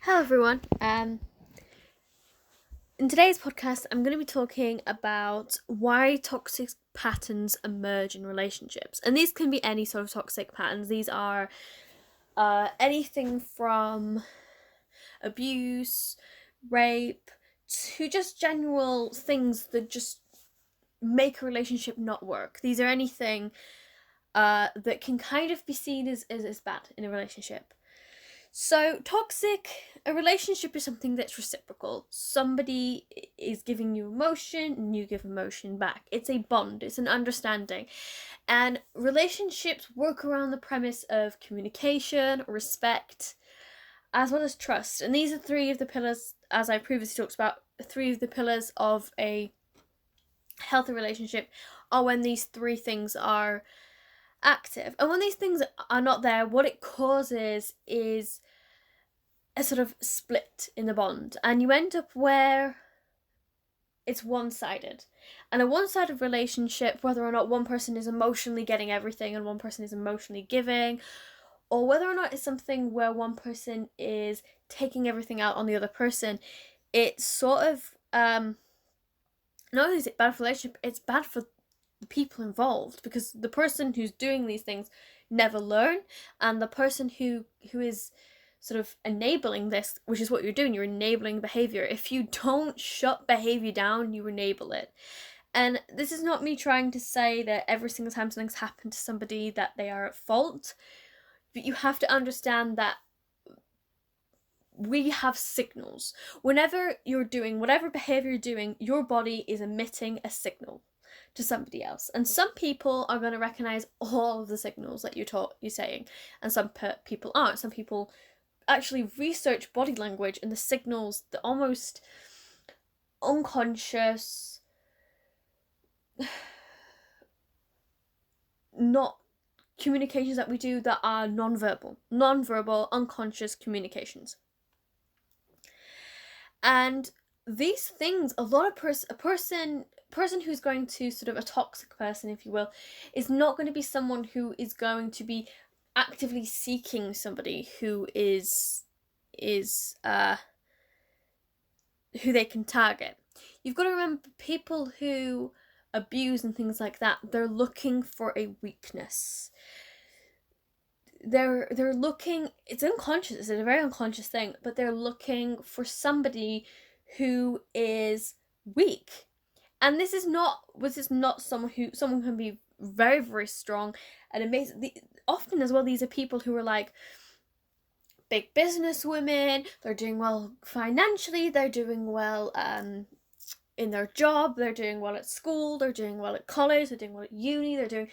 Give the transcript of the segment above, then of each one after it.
Hello everyone. In today's podcast, I'm going to be talking about why toxic patterns emerge in relationships, and these can be any sort of toxic patterns. These are anything from abuse, rape, to just general things that just make a relationship not work. These are anything that can kind of be seen as bad in a relationship. So, a relationship is something that's reciprocal. Somebody is giving you emotion and you give emotion back. It's a bond, it's an understanding. And relationships work around the premise of communication, respect, as well as trust. And these are three of the pillars, as I previously talked about, three of the pillars of a healthy relationship are when these three things are active. And when these things are not there, what it causes is a sort of split in the bond, and you end up where it's one-sided. And a one-sided relationship, whether or not one person is emotionally getting everything and one person is emotionally giving, or whether or not it's something where one person is taking everything out on the other person, it's sort of not only is it bad for the relationship, it's bad for the people involved, because the person who's doing these things never learn, and the person who is sort of enabling this, which is what you're doing, you're enabling behavior. If you don't shut behavior down, you enable it. And this is not me trying to say that every single time something's happened to somebody that they are at fault, but you have to understand that we have signals. Whenever you're doing whatever behavior you're doing, your body is emitting a signal to somebody else, and some people are going to recognize all of the signals that you're saying, and some people aren't. Some people actually research body language and the signals, the almost unconscious, not communications that we do that are non-verbal, unconscious communications. And these things, a lot of a person who's going to sort of a toxic person, if you will, is not going to be someone who is going to be actively seeking somebody who is who they can target. You've got to remember, people who abuse and things like that, they're looking for a weakness. They're looking, it's unconscious, it's a very unconscious thing, but they're looking for somebody who is weak. And this is not someone can be very, very strong and amazing. Often as well, these are people who are like big business women. They're doing well financially, they're doing well in their job, they're doing well at school, they're doing well at college, they're doing well at uni, they're doing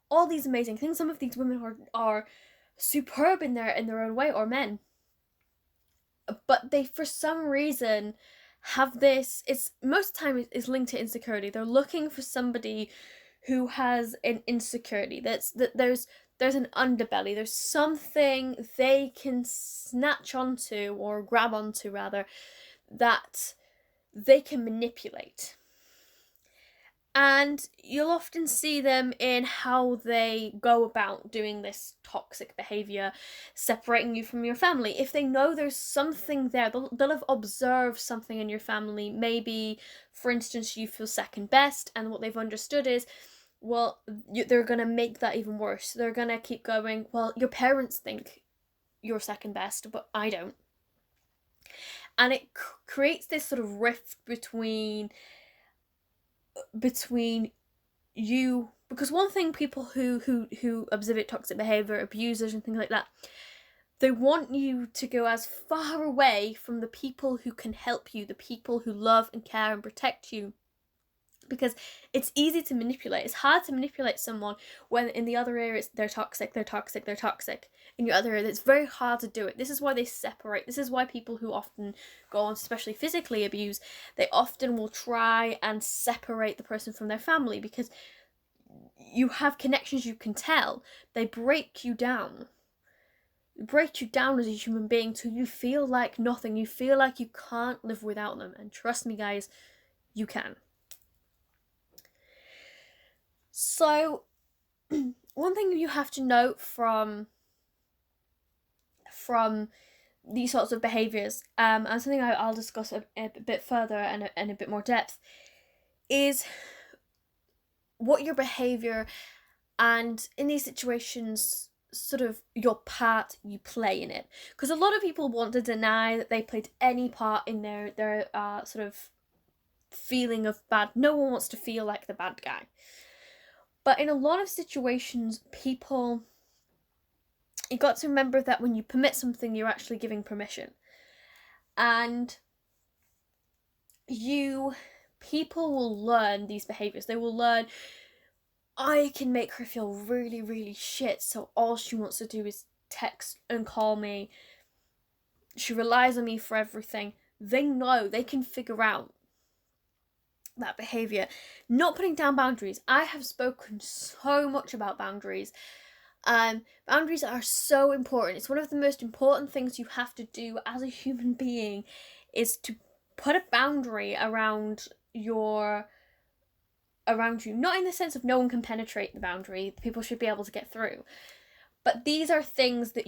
all these amazing things. Some of these women are superb in their own way, or men, but they, for some reason, have this, it's most of the time is linked to insecurity. They're looking for somebody who has an insecurity, that there's an underbelly, there's something they can snatch onto, or grab onto rather, that they can manipulate. And you'll often see them in how they go about doing this toxic behavior, separating you from your family. If they know there's something there, they'll have observed something in your family. Maybe, for instance, you feel second best, and what they've understood is, well, they're going to make that even worse. They're going to keep going, well, your parents think you're second best, but I don't. And it creates this sort of rift between you, because one thing people who exhibit toxic behavior, abusers and things like that, they want you to go as far away from the people who can help you, the people who love and care and protect you, because it's easy to manipulate. It's hard to manipulate someone when in the other area they're toxic. In your other area, it's very hard to do it. This is why they separate. This is why people who often go on, especially physically abuse, they often will try and separate the person from their family, because you have connections, you can tell. They break you down. As a human being, till you feel like nothing. You feel like you can't live without them. And trust me, guys, you can. So, one thing you have to note from these sorts of behaviours, and something I'll discuss a bit further and in a bit more depth, is what your behaviour and in these situations sort of your part you play in it. Because a lot of people want to deny that they played any part in their sort of feeling of bad. No one wants to feel like the bad guy. But in a lot of situations, you got to remember that when you permit something, you're actually giving permission. And people will learn these behaviours. They will learn, I can make her feel really, really shit, so all she wants to do is text and call me. She relies on me for everything. They know, they can figure out that behaviour. Not putting down boundaries. I have spoken so much about boundaries. Boundaries are so important. It's one of the most important things you have to do as a human being, is to put a boundary around you, not in the sense of no one can penetrate the boundary, people should be able to get through, but these are things that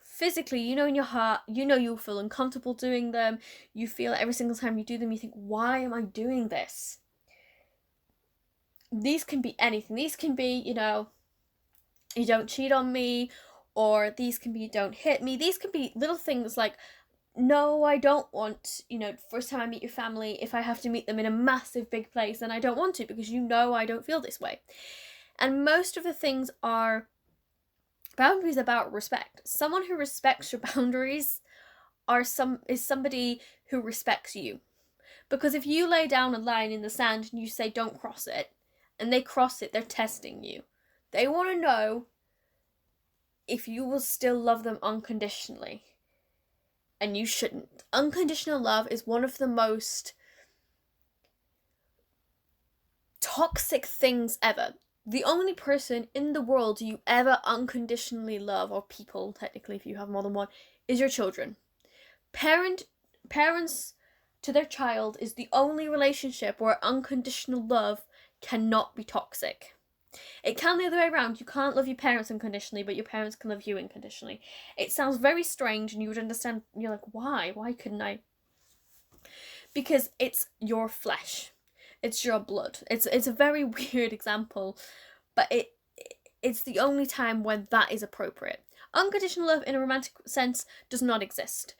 physically, in your heart, you'll feel uncomfortable doing them. You feel every single time you do them, you think, why am I doing this? These can be anything. These can be, you don't cheat on me, or these can be, you don't hit me. These can be little things like, no, I don't want, first time I meet your family, if I have to meet them in a massive big place, then I don't want to, because I don't feel this way. And most of the things are boundaries about respect. Someone who respects your boundaries is somebody who respects you. Because if you lay down a line in the sand and you say don't cross it, and they cross it, they're testing you. They want to know if you will still love them unconditionally. And you shouldn't. Unconditional love is one of the most toxic things ever. The only person in the world you ever unconditionally love, or people, technically, if you have more than one, is your children. Parents to their child is the only relationship where unconditional love cannot be toxic. It can the other way around. You can't love your parents unconditionally, but your parents can love you unconditionally. It sounds very strange, and you would understand, you're like, why? Why couldn't I? Because it's your flesh. It's your blood. It's a very weird example, but it's the only time when that is appropriate. Unconditional love in a romantic sense does not exist.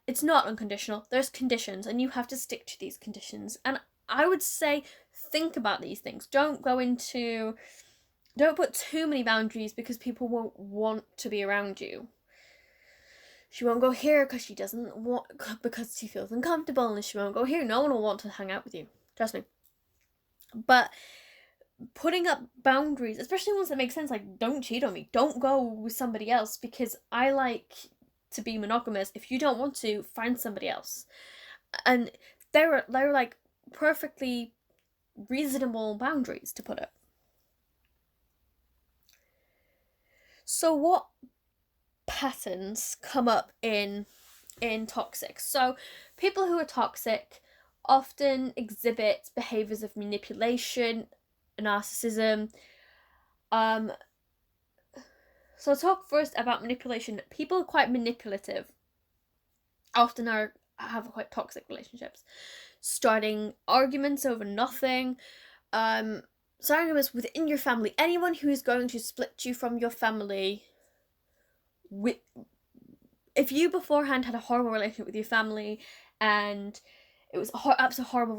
It's not unconditional. There's conditions, and you have to stick to these conditions. And I would say, think about these things. Don't put too many boundaries, because people won't want to be around you. She won't go here because because she feels uncomfortable, and she won't go here. No one will want to hang out with you. Trust me. But putting up boundaries, especially ones that make sense, like don't cheat on me. Don't go with somebody else because I like to be monogamous. If you don't want to, find somebody else. And they're like perfectly reasonable boundaries to put up. So what patterns come up in toxic? So people who are toxic often exhibit behaviors of manipulation, narcissism. So I'll talk first about manipulation. People are quite manipulative. Often have quite toxic relationships. Starting arguments over nothing. Starting arguments within your family. Anyone who is going to split you from your family. If you beforehand had a horrible relationship with your family, and it was absolutely horrible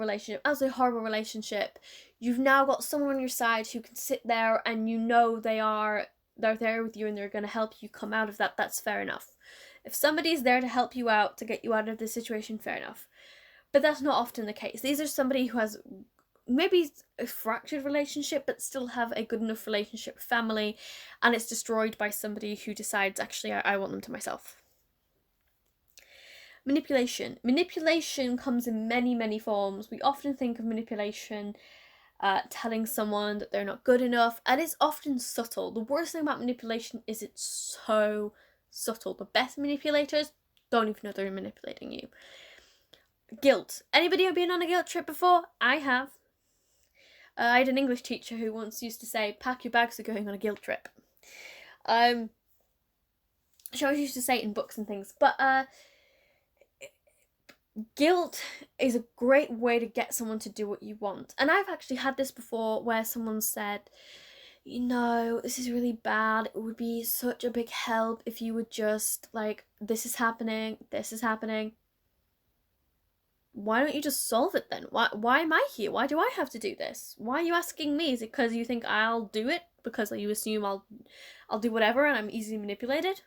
relationship, you've now got someone on your side who can sit there and they're there with you and they're going to help you come out of that. That's fair enough. If somebody's there to help you out, to get you out of the situation, fair enough. But that's not often the case. These are somebody who has maybe a fractured relationship but still have a good enough relationship with family, and it's destroyed by somebody who decides, actually, I want them to myself. Manipulation comes in many, many forms. We often think of manipulation telling someone that they're not good enough, and it's often subtle. The worst thing about manipulation is it's so subtle. The best manipulators don't even know they're manipulating you. Guilt. Anybody have been on a guilt trip before? I have. I had an English teacher who once used to say, pack your bags, we're going on a guilt trip. always used to say it in books and things, but guilt is a great way to get someone to do what you want. And I've actually had this before where someone said, this is really bad. It would be such a big help if you would just, like, this is happening. Why don't you just solve it then? Why am I here? Why do I have to do this? Why are you asking me? Is it because you think I'll do it? Because you assume I'll do whatever and I'm easily manipulated?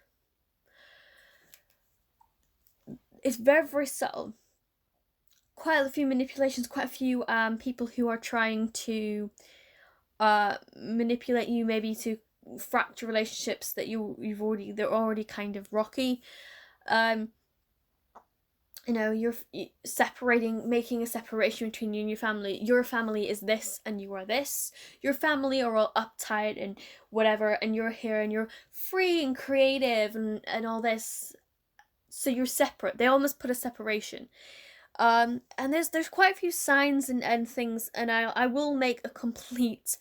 It's very, very subtle. Quite a few manipulations, quite a few people who are trying to manipulate you, maybe to fracture relationships that they're already kind of rocky. You're making a separation between you and your family. Your family is this and you are this. Your family are all uptight and whatever, and you're here and you're free and creative and all this. So you're separate. They almost put a separation. And there's quite a few signs and things, and I will make a complete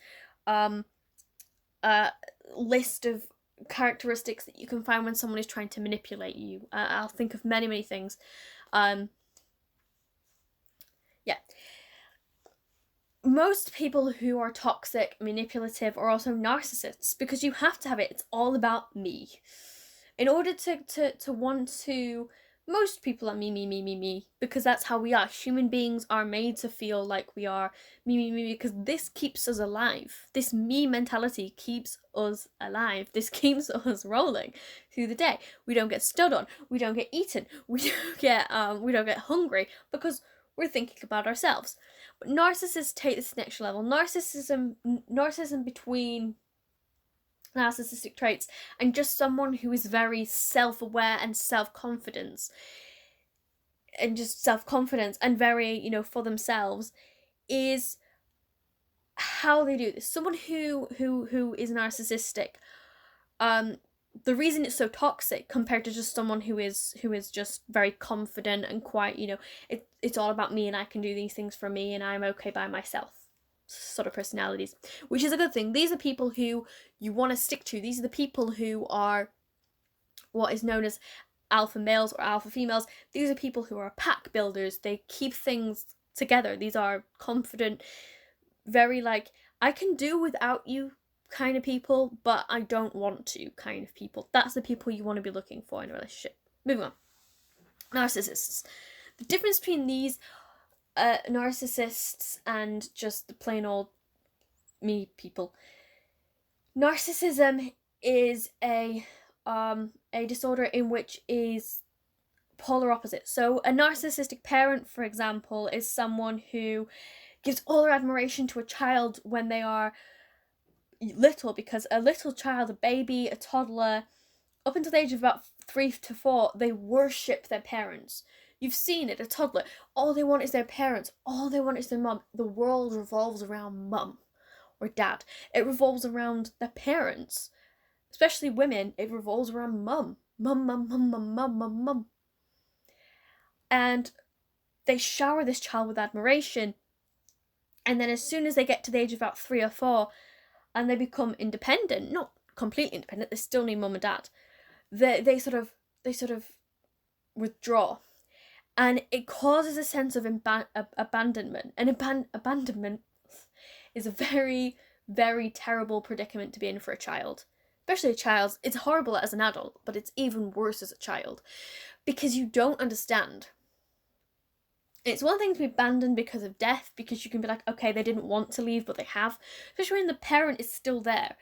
list of characteristics that you can find when someone is trying to manipulate you. I'll think of many, many things. Most people who are toxic, manipulative, are also narcissists, because you have to have it. It's all about me. In order to want to, most people are me, because that's how we are. Human beings are made to feel like we are me, because this keeps us alive. This me mentality keeps us alive. This keeps us rolling through the day. We don't get stood on. We don't get eaten. We don't get hungry, because we're thinking about ourselves. But narcissists take this next level. Narcissism between narcissistic traits and just someone who is very self-aware and self-confident and very, for themselves, is how they do this. Someone who is narcissistic, the reason it's so toxic compared to just someone who is just very confident and quite, it's all about me and I can do these things for me and I'm okay by myself sort of personalities, which is a good thing. These are people who you want to stick to. These are the people who are what is known as alpha males or alpha females. These are people who are pack builders. They keep things together. These are confident, very like, I can do without you kind of people, but I don't want to kind of people. That's the people you want to be looking for in a relationship. Moving on. Narcissists. The difference between these narcissists and just the plain old me people. Narcissism is a disorder in which is polar opposite. So a narcissistic parent, for example, is someone who gives all their admiration to a child when they are little, because a little child, a baby, a toddler, up until the age of about 3 to 4, they worship their parents. You've seen it, a toddler, all they want is their parents, all they want is their mum. The world revolves around mum or dad. It revolves around their parents. Especially women, it revolves around mum. Mum. And they shower this child with admiration. And then as soon as they get to the age of about 3 or 4, and they become independent, not completely independent, they still need mum and dad, they sort of withdraw. And it causes a sense of abandonment. And abandonment is a very, very terrible predicament to be in for a child. Especially a child. It's horrible as an adult, but it's even worse as a child. Because you don't understand. It's one thing to be abandoned because of death, because you can be like, okay, they didn't want to leave, but they have. Especially when the parent is still there.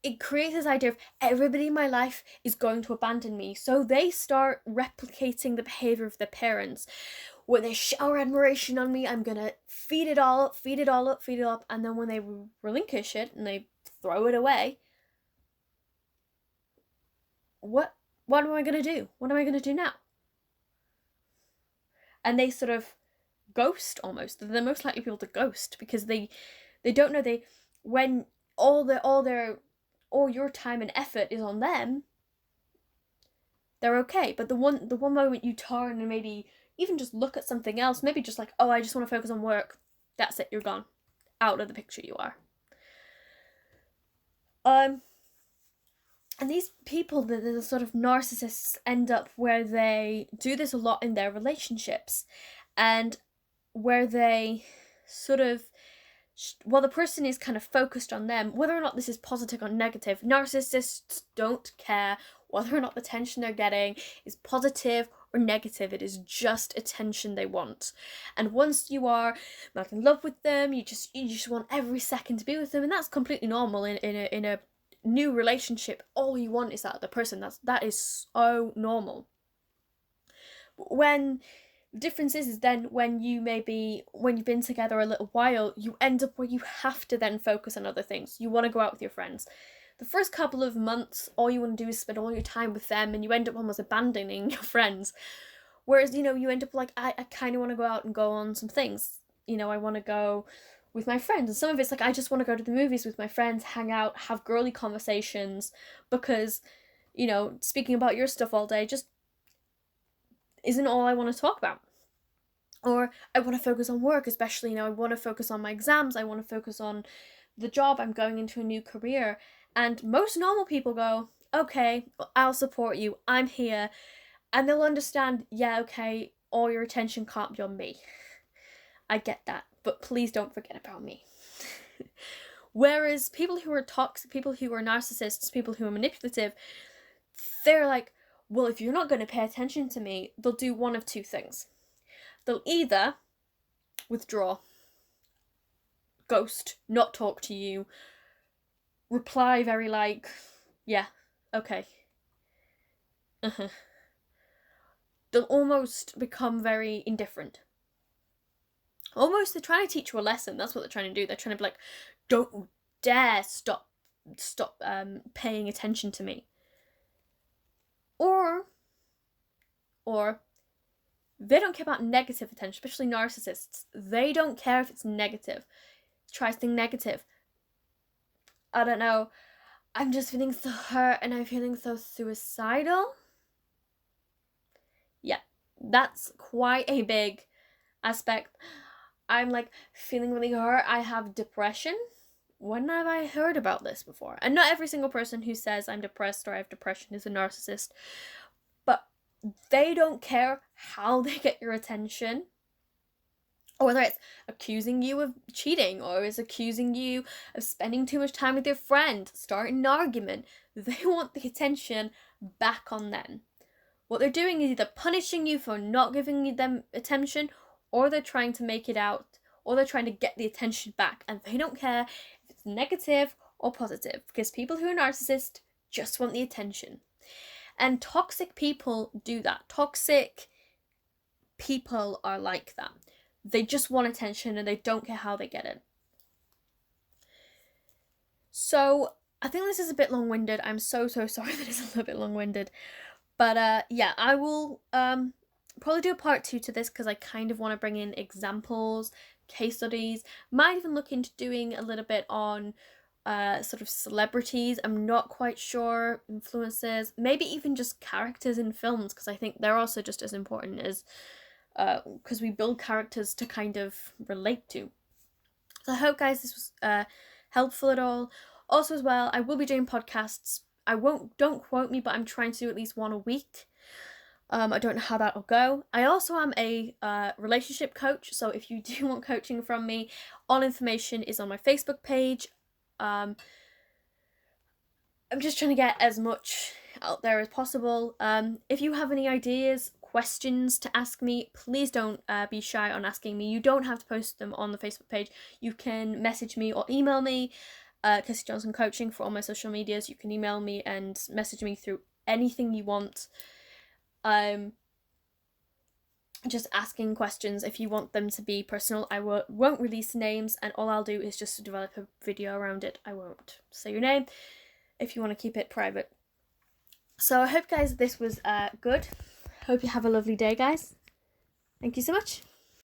It creates this idea of everybody in my life is going to abandon me. So they start replicating the behavior of their parents. When they shower admiration on me, I'm going to feed it all up. And then when they relinquish it and they throw it away, what am I going to do? What am I going to do now? And they sort of ghost almost. They're the most likely people to ghost because they don't know when all your time and effort is on them, they're okay. But the one moment you turn and maybe even just look at something else, maybe just like, oh, I just want to focus on work, that's it, you're gone. Out of the picture you are. And these people, the sort of narcissists, end up where they do this a lot in their relationships, and where they sort of, while the person is kind of focused on them, whether or not this is positive or negative, narcissists don't care whether or not the attention they're getting is positive or negative. It is just attention they want. And once you are like in love with them, you just want every second to be with them, and that's completely normal in a new relationship. All you want is that other person. That is so normal. When the difference is then when you've been together a little while, you end up where you have to then focus on other things. You want to go out with your friends. The first couple of months, all you want to do is spend all your time with them, and you end up almost abandoning your friends. Whereas, you end up like, I kind of want to go out and go on some things. I want to go with my friends. And some of it's like, I just want to go to the movies with my friends, hang out, have girly conversations, because, speaking about your stuff all day just isn't all I want to talk about. Or I want to focus on work, especially, I want to focus on my exams, I want to focus on the job, I'm going into a new career. And most normal people go, okay, I'll support you, I'm here. And they'll understand, yeah, okay, all your attention can't be on me. I get that, but please don't forget about me. Whereas people who are toxic, people who are narcissists, people who are manipulative, they're like, well, if you're not going to pay attention to me, they'll do one of two things. They'll either withdraw, ghost, not talk to you, reply very like, yeah, okay. They'll almost become very indifferent. Almost they're trying to teach you a lesson. That's what they're trying to do. They're trying to be like, don't dare stop paying attention to me. Or they don't care about negative attention, especially narcissists. They don't care if it's negative. Try something negative. I don't know. I'm just feeling so hurt and I'm feeling so suicidal. Yeah, that's quite a big aspect. I'm like feeling really hurt. I have depression. When have I heard about this before? And not every single person who says I'm depressed or I have depression is a narcissist. But they don't care how they get your attention. Or whether it's accusing you of cheating, or is accusing you of spending too much time with your friend, starting an argument. They want the attention back on them. What they're doing is either punishing you for not giving them attention, or they're trying to make it out, or they're trying to get the attention back. And they don't care if it's negative or positive, because people who are narcissists just want the attention. And toxic people do that. Toxic people are like that. They just want attention and they don't care how they get it. So I think this is a bit long-winded. I'm so sorry that it's a little bit long-winded. But yeah, I will probably do a part 2 to this, because I kind of want to bring in examples, case studies. Might even look into doing a little bit on sort of celebrities. I'm not quite sure. Influencers. Maybe even just characters in films, because I think they're also just as important as... because we build characters to kind of relate to. So I hope, guys, this was helpful at all. Also, as well, I will be doing podcasts. Don't quote me, but I'm trying to do at least one a week. I don't know how that'll go. I also am a relationship coach, so if you do want coaching from me, all information is on my Facebook page. I'm just trying to get as much out there as possible. If you have any ideas, questions to ask me, please don't be shy on asking me. You don't have to post them on the Facebook page. You can message me or email me, kirstyjohnsoncoaching, for all my social medias. You can email me and message me through anything you want. Just asking questions. If you want them to be personal, I won't release names, and all I'll do is just develop a video around it. I won't say your name if you want to keep it private. So I hope, guys, this was good. Hope you have a lovely day, guys. Thank you so much.